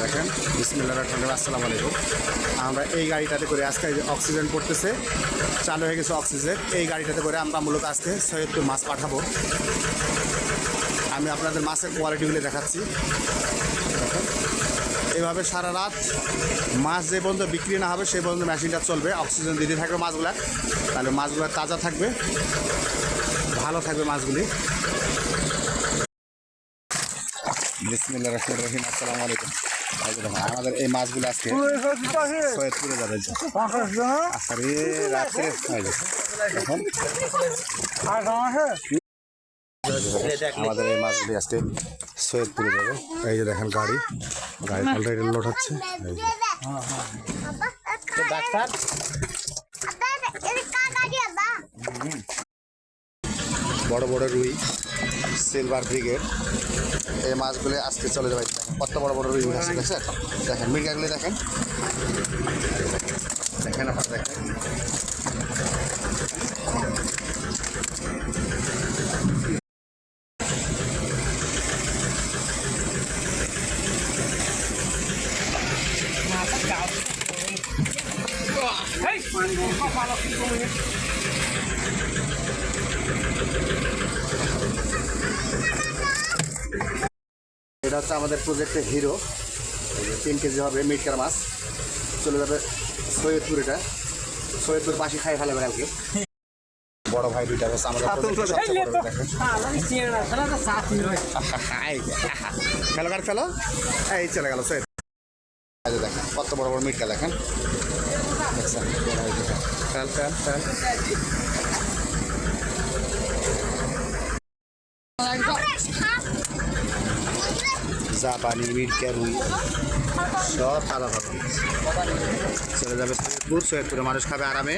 দেখেন বিসমিল্লাহির রহমানির রহিম। আসসালামু আলাইকুম। আমরা এই গাড়িটাতে করে আজকে অক্সিজেন পড়তেছে, চালু হয়ে গেছে অক্সিজেন। এই গাড়িটাতে করে আমরা মূলত আজকে সৈয়দপুর মাছ পাঠাবো। আমি আপনাদের মাছের কোয়ালিটিগুলো দেখাচ্ছি। দেখেন এভাবে সারা রাত মাছ যে পর্যন্ত বিক্রি না হবে সেই পর্যন্ত মেশিনটা চলবে, অক্সিজেন দিতে থাকবে মাছগুলা, তাহলে মাছগুলো তাজা থাকবে, ভালো থাকবে মাছগুলি। বিসমিল্লাহির রহমানির রহিম। আসসালামু আলাইকুম। আমাদের এই মাছগুলো আজকে সৈয়দপুরে যাবে। আরে রাত্রে এখন আমাদের এই মাছগুলি আজকে সৈয়দপুরে যাবে। এই যে দেখেন গাড়ি অলরেডি লোড হচ্ছে। ডাক্তার বড় বড় রুই, সিলভার ব্রিগেড, এই মাছগুলি আজকে চলে যাবে। কত বড় বড় রুই আছে দেখছেন? দেখেন মির্গাগুলি দেখেন, দেখেন আপনারা দেখেন। এটা হচ্ছে আমাদের প্রজেক্টের হিরো। 3 কেজি হবে মিটকার মাছ, চলে যাবে সৈয়দপুর। এটা সৈয়দপুর পাশে খাই ফেলাবে কালকে। বড় ভাই দুইটা হচ্ছে আমাদের খেলোয়াড় খেলো। এই চলে গেল সৈয়দ। দেখেন কত বড় বড় মিটকা দেখেন, দেখছেন? খেল খেল খেল। জাপানি মিটকা রুই সব তাজা পাবেন। চলে যাবে সৈয়দপুর। সৈয়দপুরে মানুষ খাবে আরামে।